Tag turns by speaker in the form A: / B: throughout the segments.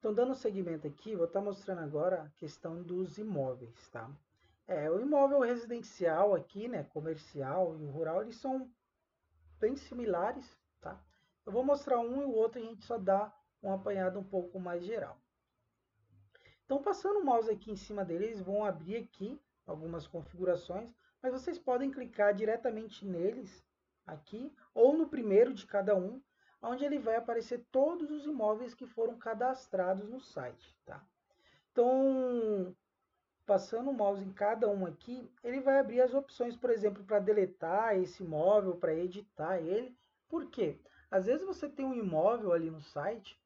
A: Então, dando seguimento aqui, vou estar mostrando agora a questão dos imóveis, tá? O imóvel residencial aqui, né, comercial e o rural, eles são bem similares, tá? Eu vou mostrar um e o outro, a gente só dá um apanhado um pouco mais geral. Então, passando o mouse aqui em cima deles, eles vão abrir aqui algumas configurações, mas vocês podem clicar diretamente neles, aqui, ou no primeiro de cada um, onde ele vai aparecer todos os imóveis que foram cadastrados no site, tá? Então, passando o mouse em cada um aqui, ele vai abrir as opções, por exemplo, para deletar esse imóvel, para editar ele. Por quê? Às vezes você tem um imóvel ali no site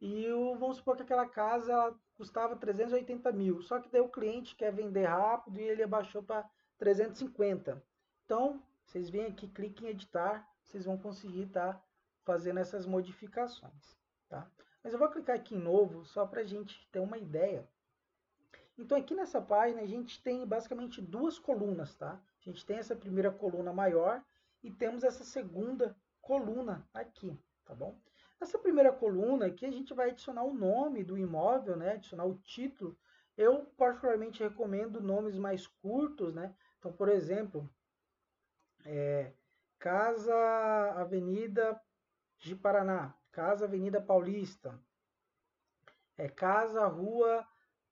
A: e vamos supor que aquela casa ela custava 380 mil, só que daí o cliente quer vender rápido e ele abaixou para 350. Então, vocês vêm aqui, cliquem em editar, vocês vão conseguir estar fazendo essas modificações. Tá? Mas eu vou clicar aqui em novo, só para a gente ter uma ideia. Então aqui nessa página a gente tem basicamente duas colunas, tá? A gente tem essa primeira coluna maior e temos essa segunda coluna aqui, tá bom? Essa primeira coluna aqui a gente vai adicionar o nome do imóvel, né? Adicionar o título. Eu particularmente recomendo nomes mais curtos, né? Então, por exemplo, Casa Avenida de Paraná, Casa Avenida Paulista, Casa Rua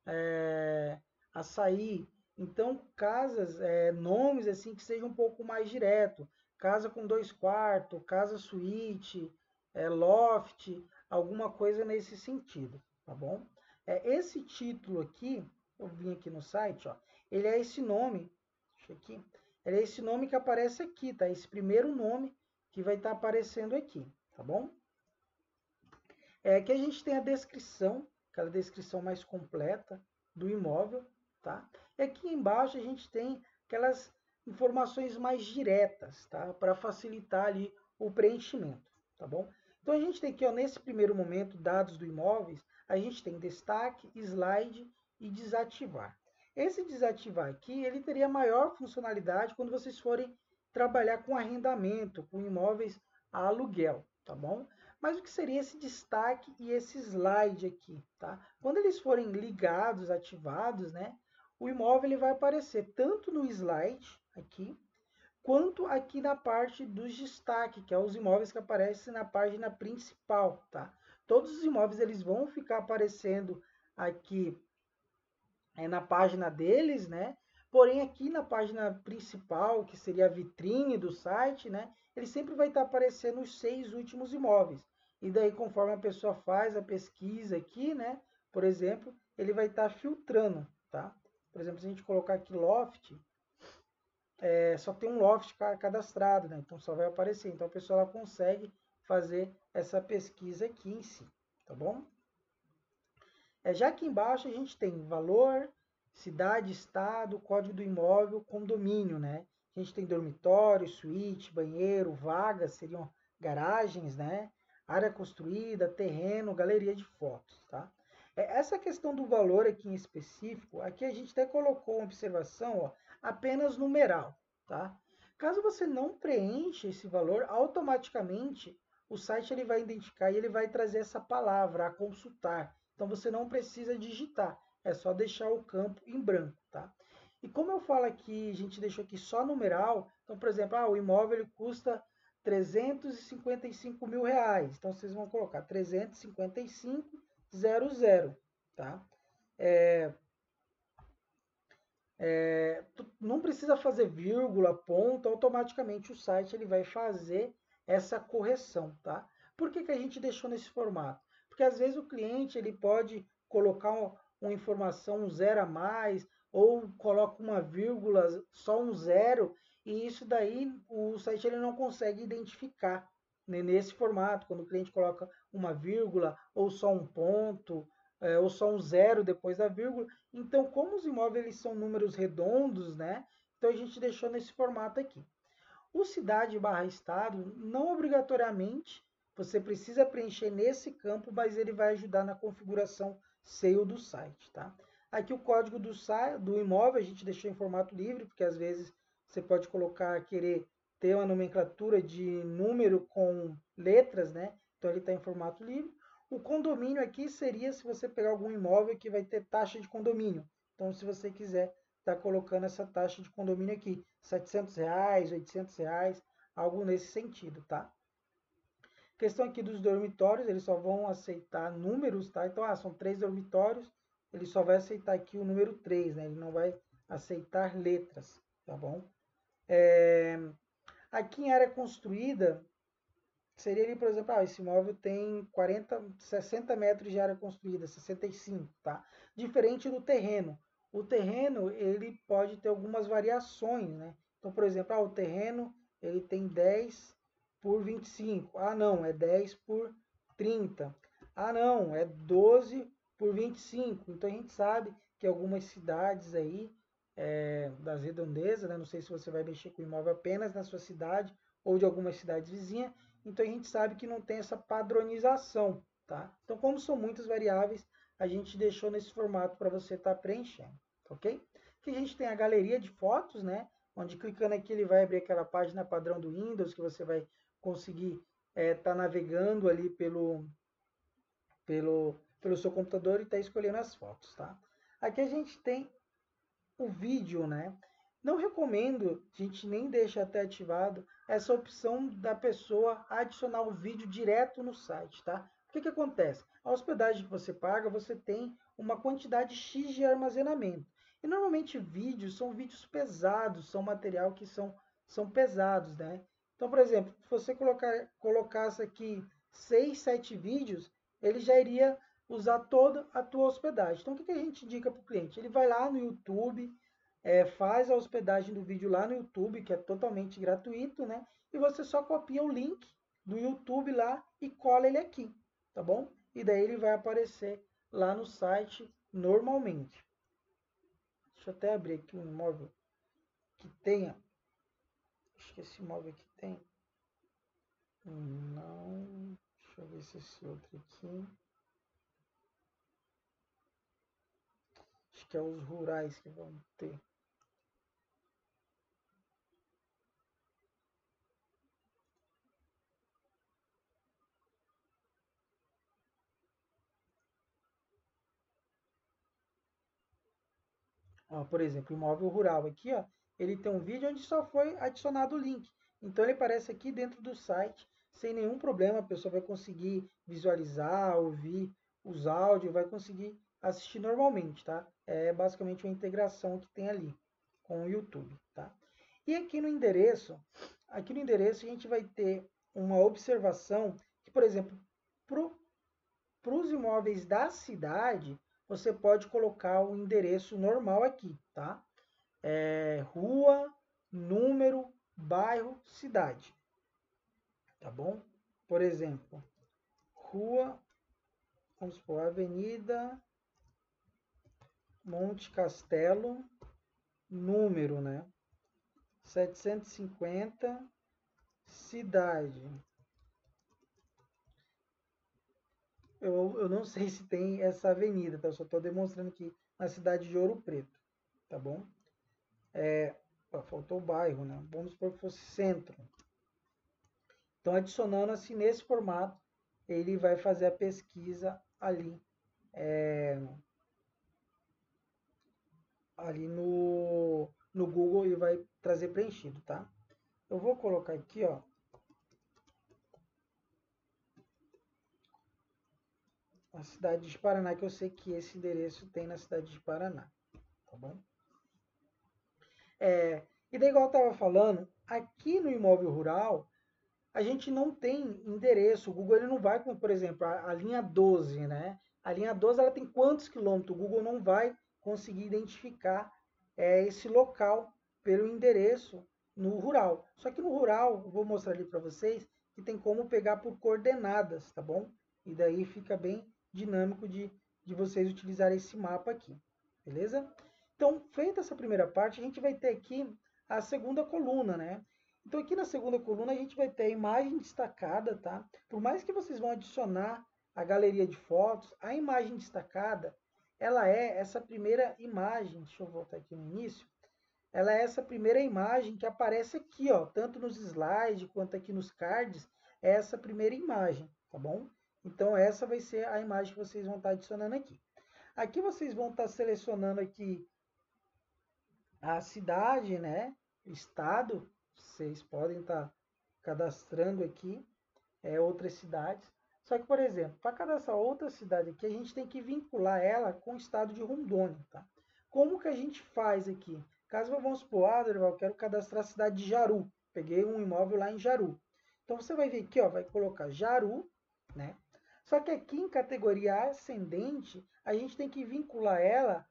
A: é, Açaí. Então, casas, nomes assim que sejam um pouco mais direto. Casa com 2 quartos, casa suíte, loft, alguma coisa nesse sentido, tá bom? Esse título aqui, eu vim aqui no site, ó, ele é esse nome, deixa aqui, ele é esse nome que aparece aqui, tá? Esse primeiro nome que vai estar aparecendo aqui, tá bom? Aqui a gente tem a descrição, aquela descrição mais completa do imóvel, tá? E aqui embaixo a gente tem aquelas informações mais diretas, tá? Para facilitar ali o preenchimento, tá bom? Então a gente tem aqui, ó, nesse primeiro momento, dados do imóvel, a gente tem destaque, slide e desativar. Esse desativar aqui, ele teria maior funcionalidade quando vocês forem trabalhar com arrendamento, com imóveis a aluguel, tá bom? Mas o que seria esse destaque e esse slide aqui, tá? Quando eles forem ligados, ativados, né? O imóvel ele vai aparecer tanto no slide aqui, quanto aqui na parte dos destaque, que é os imóveis que aparecem na página principal, tá? Todos os imóveis eles vão ficar aparecendo aqui na página deles, né? Porém, aqui na página principal, que seria a vitrine do site, né? Ele sempre vai estar aparecendo os 6 últimos imóveis. E daí, conforme a pessoa faz a pesquisa aqui, né? Por exemplo, ele vai estar filtrando, tá? Por exemplo, se a gente colocar aqui loft, só tem um loft cadastrado, né? Então só vai aparecer. Então a pessoa ela consegue fazer essa pesquisa aqui em si, tá bom? Já aqui embaixo a gente tem valor, cidade, estado, código do imóvel, condomínio, né? A gente tem dormitório, suíte, banheiro, vagas, seriam garagens, né? Área construída, terreno, galeria de fotos, tá? Essa questão do valor aqui em específico, aqui a gente até colocou uma observação, ó, apenas numeral, tá? Caso você não preencha esse valor, automaticamente o site ele vai identificar e ele vai trazer essa palavra a consultar. Então você não precisa digitar, é só deixar o campo em branco, tá? E como eu falo aqui, a gente deixou aqui só numeral, então, por exemplo, o imóvel ele custa 355 mil reais. Então vocês vão colocar 355,00, tá? Não precisa fazer vírgula, ponto, automaticamente o site ele vai fazer essa correção, tá? Por que a gente deixou nesse formato? Porque às vezes o cliente ele pode colocar uma informação, um zero a mais, ou coloca uma vírgula, só um zero, e isso daí o site ele não consegue identificar, né, nesse formato, quando o cliente coloca uma vírgula, ou só um ponto, ou só um zero depois da vírgula. Então, como os imóveis eles são números redondos, né? Então a gente deixou nesse formato aqui. O cidade barra estado, não obrigatoriamente você precisa preencher nesse campo, mas ele vai ajudar na configuração SEO do site, tá? Aqui o código do imóvel a gente deixou em formato livre, porque às vezes você pode colocar, querer ter uma nomenclatura de número com letras, né? Então ele está em formato livre. O condomínio aqui seria se você pegar algum imóvel que vai ter taxa de condomínio. Então, se você quiser estar colocando essa taxa de condomínio aqui, R$ 700, R$ 800, algo nesse sentido, tá? Questão aqui dos dormitórios, eles só vão aceitar números, tá? Então, são 3 dormitórios, ele só vai aceitar aqui o número 3, né? Ele não vai aceitar letras, tá bom? Aqui em área construída, seria ali, por exemplo, esse imóvel tem 60 metros de área construída, 65, tá? Diferente do terreno. O terreno, ele pode ter algumas variações, né? Então, por exemplo, o terreno, ele tem 10 por 25. Não, é 10 por 30. Não, é 12 por 25. Então, a gente sabe que algumas cidades aí, das redondezas, né? Não sei se você vai mexer com imóvel apenas na sua cidade ou de algumas cidades vizinhas, então a gente sabe que não tem essa padronização, tá? Então, como são muitas variáveis, a gente deixou nesse formato para você estar preenchendo, ok? Aqui a gente tem a galeria de fotos, né? Onde clicando aqui ele vai abrir aquela página padrão do Windows que você vai conseguir estar navegando ali pelo seu computador e estar escolhendo as fotos, tá? Aqui a gente tem o vídeo, né? Não recomendo, a gente nem deixa até ativado essa opção da pessoa adicionar o vídeo direto no site, tá? O que que acontece? A hospedagem que você paga, você tem uma quantidade X de armazenamento. E normalmente vídeos são vídeos pesados, são material que são pesados, né? Então, por exemplo, se você colocasse aqui 6, 7 vídeos, ele já iria usar toda a tua hospedagem. Então, o que que a gente indica para o cliente? Ele vai lá no YouTube, faz a hospedagem do vídeo lá no YouTube, que é totalmente gratuito, né? E você só copia o link do YouTube lá e cola ele aqui, tá bom? E daí ele vai aparecer lá no site normalmente. Deixa eu até abrir aqui um imóvel que tenha. Acho que esse imóvel aqui tem. Não. Deixa eu ver se esse outro aqui. Acho que é os rurais que vão ter. Ó, por exemplo, imóvel rural aqui, ó, ele tem um vídeo onde só foi adicionado o link. Então ele aparece aqui dentro do site sem nenhum problema. A pessoa vai conseguir visualizar, ouvir os áudios, vai conseguir assistir normalmente, tá? É basicamente uma integração que tem ali com o YouTube, tá? E aqui no endereço a gente vai ter uma observação que, por exemplo, para os imóveis da cidade, você pode colocar o endereço normal aqui, tá? Rua, número, bairro, cidade, tá bom? Por exemplo, rua, vamos supor, Avenida Monte Castelo, número, né? 750, cidade. Eu não sei se tem essa avenida, tá? Eu só estou demonstrando aqui na cidade de Ouro Preto, tá bom? Faltou o bairro, né? Vamos supor que fosse centro. Então, adicionando assim nesse formato, ele vai fazer a pesquisa ali no Google e vai trazer preenchido, tá? Eu vou colocar aqui, ó, a cidade de Paraná, que eu sei que esse endereço tem na cidade de Paraná, tá bom? E daí, igual eu estava falando, aqui no imóvel rural, a gente não tem endereço. O Google ele não vai, como por exemplo, a linha 12, né? A linha 12 ela tem quantos quilômetros? O Google não vai conseguir identificar esse local pelo endereço no rural. Só que no rural, eu vou mostrar ali para vocês, que tem como pegar por coordenadas, tá bom? E daí fica bem dinâmico de vocês utilizarem esse mapa aqui, beleza? Então, feita essa primeira parte, a gente vai ter aqui a segunda coluna, né? Então aqui na segunda coluna a gente vai ter a imagem destacada, tá? Por mais que vocês vão adicionar a galeria de fotos, a imagem destacada, ela é essa primeira imagem, deixa eu voltar aqui no início, ela é essa primeira imagem que aparece aqui, ó, tanto nos slides quanto aqui nos cards, é essa primeira imagem, tá bom? Então essa vai ser a imagem que vocês vão estar adicionando aqui. Aqui vocês vão estar selecionando aqui a cidade, né? Estado, vocês podem estar cadastrando aqui outras cidades. Só que, por exemplo, para cadastrar outra cidade aqui, a gente tem que vincular ela com o estado de Rondônia, tá? Como que a gente faz aqui? Caso vamos supor, Dorival, eu quero cadastrar a cidade de Jaru. Peguei um imóvel lá em Jaru. Então você vai vir aqui, ó, vai colocar Jaru, né? Só que aqui em categoria ascendente, a gente tem que vincular ela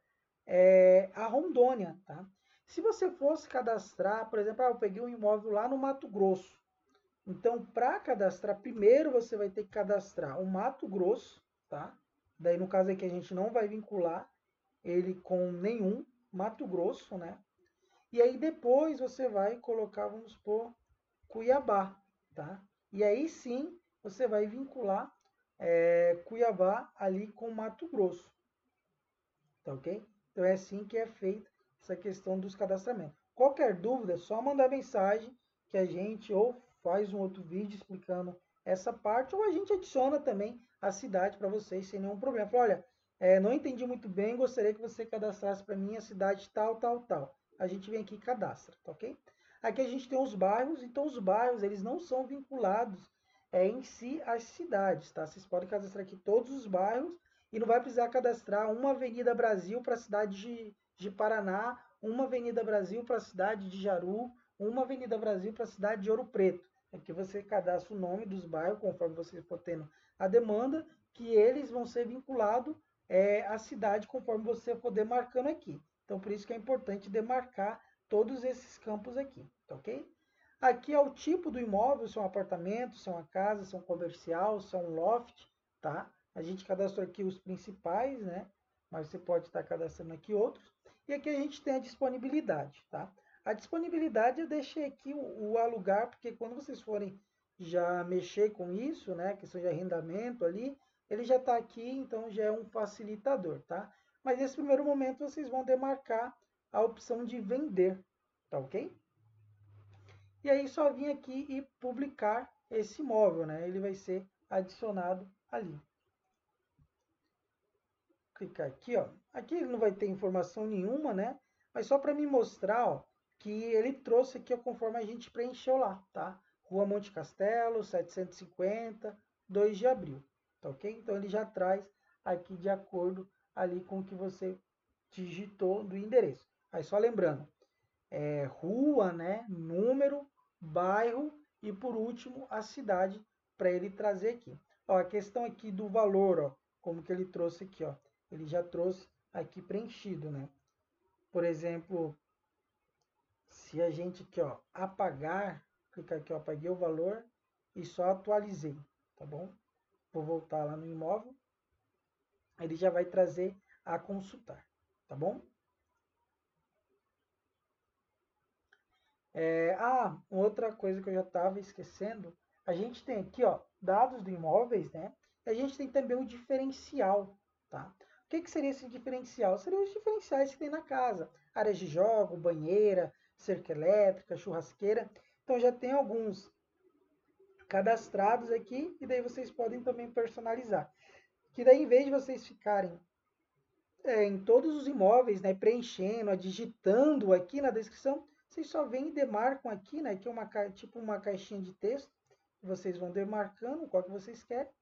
A: a Rondônia, tá? Se você fosse cadastrar, por exemplo, eu peguei um imóvel lá no Mato Grosso. Então, para cadastrar, primeiro você vai ter que cadastrar o Mato Grosso, tá? Daí, no caso aqui, a gente não vai vincular ele com nenhum Mato Grosso, né? E aí, depois você vai colocar, vamos supor, Cuiabá, tá? E aí sim, você vai vincular Cuiabá ali com Mato Grosso, tá ok? Então, é assim que é feita essa questão dos cadastramentos. Qualquer dúvida, é só mandar mensagem que a gente ou faz um outro vídeo explicando essa parte, ou a gente adiciona também a cidade para vocês sem nenhum problema. Fala, olha, não entendi muito bem, gostaria que você cadastrasse para mim a cidade tal, tal, tal. A gente vem aqui e cadastra, tá ok? Aqui a gente tem os bairros, então os bairros eles não são vinculados em si às cidades, tá? Vocês podem cadastrar aqui todos os bairros e não vai precisar cadastrar uma Avenida Brasil para a cidade de Paraná, uma Avenida Brasil para a cidade de Jaru, uma Avenida Brasil para a cidade de Ouro Preto. Aqui você cadastra o nome dos bairros, conforme você for tendo a demanda, que eles vão ser vinculados à cidade, conforme você for demarcando aqui. Então, por isso que é importante demarcar todos esses campos aqui, tá ok? Aqui é o tipo do imóvel, se é um apartamento, se é uma casa, se é um comercial, se é um loft, tá? A gente cadastrou aqui os principais, né? Mas você pode estar cadastrando aqui outros. E aqui a gente tem a disponibilidade, tá? A disponibilidade eu deixei aqui o alugar, porque quando vocês forem já mexer com isso, né? Questão de arrendamento ali, ele já está aqui, então já é um facilitador, tá? Mas nesse primeiro momento vocês vão demarcar a opção de vender, tá ok? E aí só vir aqui e publicar esse imóvel, né? Ele vai ser adicionado ali. Clicar aqui, ó. Aqui ele não vai ter informação nenhuma, né? Mas só para me mostrar, ó, que ele trouxe aqui ó, conforme a gente preencheu lá, tá? Rua Monte Castelo, 750, 2 de abril, tá ok? Então ele já traz aqui de acordo ali com o que você digitou do endereço. Aí só lembrando, rua, né? Número, bairro e por último a cidade para ele trazer aqui. Ó, a questão aqui do valor, ó, como que ele trouxe aqui, ó. Ele já trouxe aqui preenchido, né? Por exemplo, se a gente aqui, ó, apagar, clicar aqui, ó, apaguei o valor e só atualizei, tá bom? Vou voltar lá no imóvel, ele já vai trazer a consultar, tá bom? Outra coisa que eu já estava esquecendo, a gente tem aqui, ó, dados do imóveis, né? E a gente tem também o diferencial, tá? O que seria esse diferencial? Seriam os diferenciais que tem na casa. Áreas de jogo, banheira, cerca elétrica, churrasqueira. Então já tem alguns cadastrados aqui e daí vocês podem também personalizar. Que daí em vez de vocês ficarem em todos os imóveis, né, preenchendo, digitando aqui na descrição, vocês só vêm e demarcam aqui, né, que é uma, tipo uma caixinha de texto, vocês vão demarcando qual que vocês querem.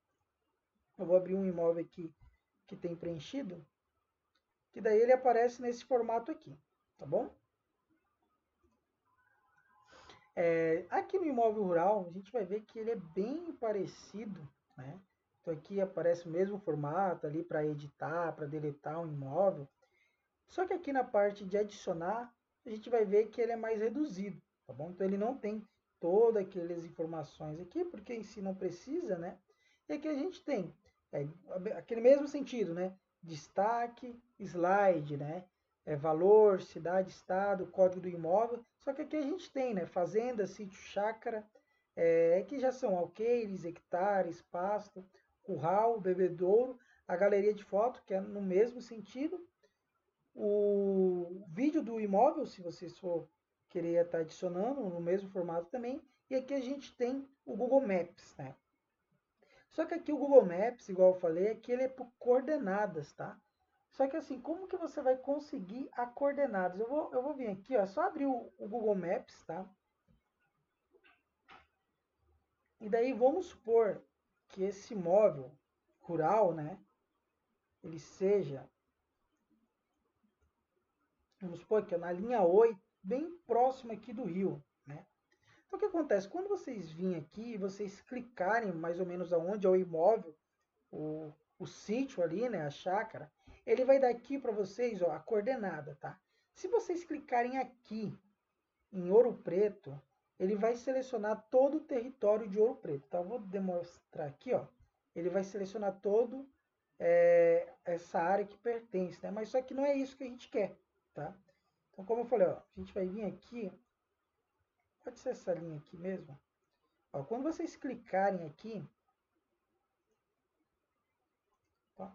A: Eu vou abrir um imóvel aqui que tem preenchido, que daí ele aparece nesse formato aqui, tá bom? Aqui no imóvel rural, a gente vai ver que ele é bem parecido, né? Então aqui aparece o mesmo formato ali para editar, para deletar um imóvel. Só que aqui na parte de adicionar, a gente vai ver que ele é mais reduzido, tá bom? Então ele não tem todas aquelas informações aqui, porque em si não precisa, né? E aqui a gente tem aquele mesmo sentido, né? Destaque, slide, né? Valor, cidade, estado, código do imóvel. Só que aqui a gente tem, né? Fazenda, sítio, chácara, que já são alqueires, hectares, pasto, curral, bebedouro, a galeria de foto, que é no mesmo sentido, o vídeo do imóvel, se vocês for querer estar adicionando no mesmo formato também. E aqui a gente tem o Google Maps, né? Só que aqui o Google Maps, igual eu falei, aqui ele é por coordenadas, tá? Só que assim, como que você vai conseguir a coordenadas? Eu vou vir aqui, ó, é só abrir o Google Maps, tá? E daí vamos supor que esse imóvel rural, né, ele seja, vamos supor que é na linha 8, bem próximo aqui do rio, né? Então o que acontece? Quando vocês virem aqui e vocês clicarem mais ou menos aonde é o imóvel, o sítio ali, né, a chácara, ele vai dar aqui para vocês, ó, a coordenada, tá? Se vocês clicarem aqui em Ouro Preto, ele vai selecionar todo o território de Ouro Preto, tá? Eu vou demonstrar aqui, ó. Ele vai selecionar todo essa área que pertence, né? Mas só que não é isso que a gente quer, tá? Então, como eu falei, ó, a gente vai vir aqui, pode ser essa linha aqui mesmo. Ó, quando vocês clicarem aqui, ó,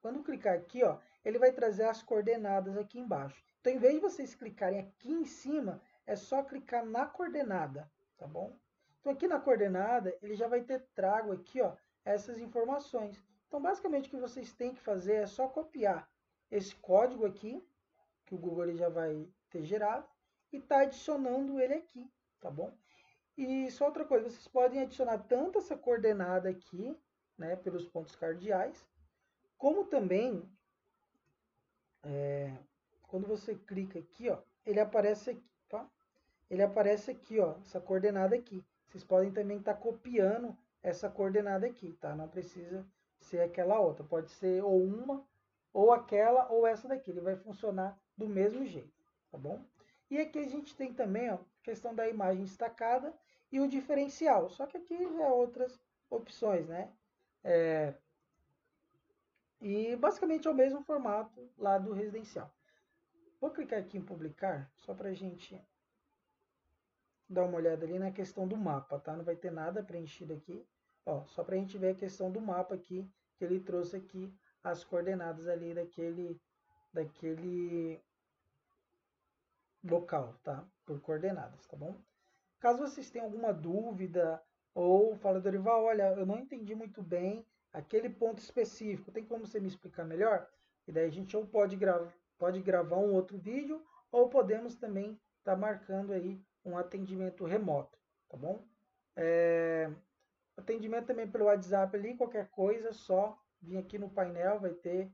A: quando clicar aqui, ó, ele vai trazer as coordenadas aqui embaixo. Então, em vez de vocês clicarem aqui em cima, é só clicar na coordenada, tá bom? Então, aqui na coordenada, ele já vai ter trago aqui, ó, essas informações. Então, basicamente, o que vocês têm que fazer é só copiar esse código aqui, que o Google ele já vai ter gerado, e tá adicionando ele aqui, tá bom? E só outra coisa, vocês podem adicionar tanto essa coordenada aqui, né, pelos pontos cardeais, como também quando você clica aqui, ó, ele aparece aqui, tá? Ele aparece aqui, ó, essa coordenada aqui. Vocês podem também estar copiando essa coordenada aqui, tá? Não precisa ser aquela outra. Pode ser ou uma, ou aquela, ou essa daqui. Ele vai funcionar do mesmo jeito, tá bom? E aqui a gente tem também, ó, a questão da imagem destacada e o diferencial. Só que aqui já é outras opções, né? E basicamente é o mesmo formato lá do residencial. Vou clicar aqui em publicar, só para a gente dar uma olhada ali na questão do mapa, tá? Não vai ter nada preenchido aqui. Ó, só para a gente ver a questão do mapa aqui, que ele trouxe aqui as coordenadas ali daquele local, tá? Por coordenadas, tá bom? Caso vocês tenham alguma dúvida ou fala, Dorival, olha, eu não entendi muito bem aquele ponto específico, tem como você me explicar melhor? E daí a gente ou pode gravar um outro vídeo ou podemos também estar marcando aí um atendimento remoto, tá bom? Atendimento também pelo WhatsApp ali, qualquer coisa, só vir aqui no painel, vai ter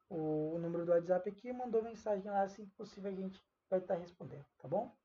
A: o número do WhatsApp aqui, mandou mensagem lá, assim que possível a gente vai estar respondendo, tá bom?